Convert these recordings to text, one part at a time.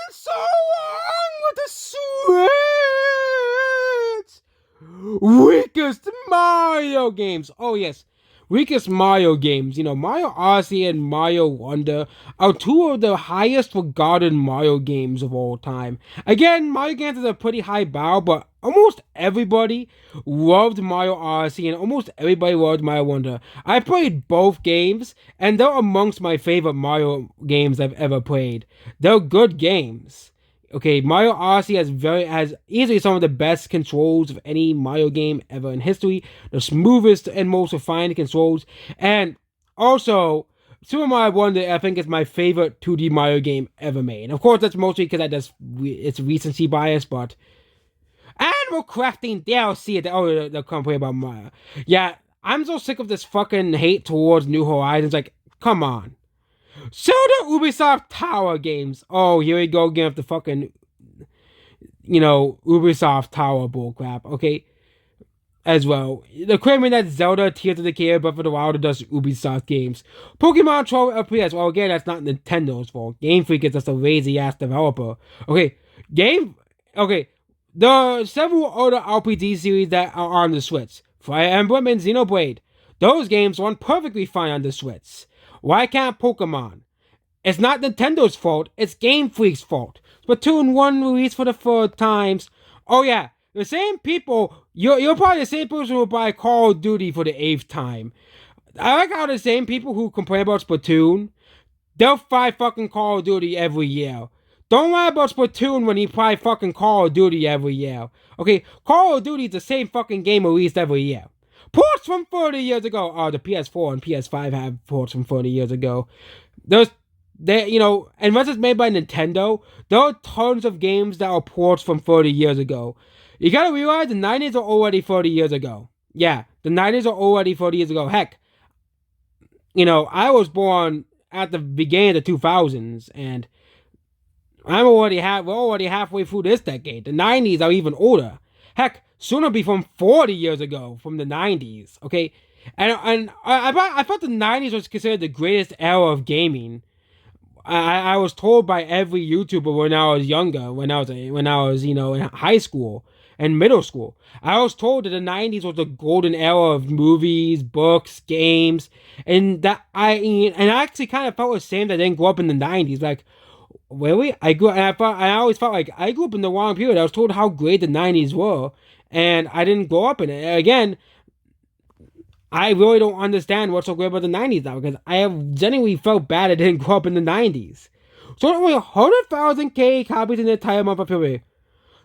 been so long with the Switch? Weakest Mario games. Oh, yes. Weakest Mario games. Mario Odyssey and Mario Wonder are two of the highest regarded Mario games of all time. Again, Mario games is a pretty high bar, but almost everybody loved Mario Odyssey and almost everybody loved Mario Wonder. I played both games, and they're amongst my favorite Mario games I've ever played. They're good games. Okay, Mario Odyssey has easily some of the best controls of any Mario game ever in history, the smoothest and most refined controls, and also Super Mario Wonder I think is my favorite 2D Mario game ever made. Of course, that's mostly because it's recency bias, but Animal Crossing DLC. They'll complain about Mario. Yeah, I'm so sick of this fucking hate towards New Horizons. Like, come on. Zelda Ubisoft Tower games. Oh, here we go again with the fucking, Ubisoft Tower bullcrap. Okay, as well. The claiming that Zelda Tears of the Kingdom Breath of the Wild does Ubisoft games. Pokemon Troll FPS. Well, again, that's not Nintendo's fault. Game Freak is just a lazy ass developer. Okay, Okay, there are several other RPG series that are on the Switch. Fire Emblem and Xenoblade. Those games run perfectly fine on the Switch. Why can't Pokemon? It's not Nintendo's fault, it's Game Freak's fault. Splatoon 1 released for the third times. Oh yeah, the same people, you're probably the same person who will buy Call of Duty for the 8th time. I like how the same people who complain about Splatoon, they'll buy fucking Call of Duty every year. Don't lie about Splatoon when you buy fucking Call of Duty every year. Okay, Call of Duty is the same fucking game released every year. Ports from 30 years ago. Oh, the PS4 and PS5 have ports from 30 years ago. Unless it's made by Nintendo, there are tons of games that are ports from 30 years ago. You gotta realize the 90s are already 30 years ago. Yeah, the 90s are already 30 years ago. Heck, I was born at the beginning of the 2000s, and we're already halfway through this decade. The 90s are even older. Heck, soon it'll be from 40 years ago, from the 90s, okay? And I thought the 90s was considered the greatest era of gaming. I was told by every YouTuber when I was younger, when I was in high school and middle school. I was told that the 90s was the golden era of movies, books, games, and I actually kind of felt the same that I didn't grow up in the 90s. Like, really? I always felt like I grew up in the wrong period. I was told how great the 90s were, and I didn't grow up in it. Again, I really don't understand what's so great about the 90s now, because I have genuinely felt bad I didn't grow up in the 90s. So only 100,000 copies in the entire month of February.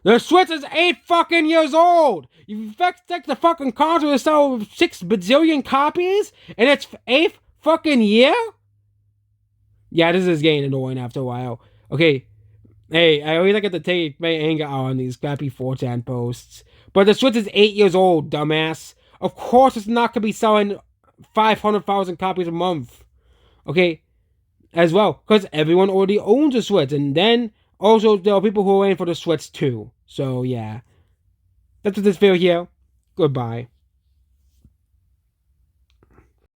The Switch is 8 fucking years old! You expect the fucking console to sell 6 bazillion copies in its 8th fucking year? Yeah, this is getting annoying after a while. Okay, hey, I always like to take my anger out on these crappy 4chan posts. But the Switch is 8 years old, dumbass. Of course it's not going to be selling 500,000 copies a month. Okay? As well. Because everyone already owns a Switch. And then, also, there are people who are waiting for the Switch too. So, yeah. That's what this video here. Goodbye.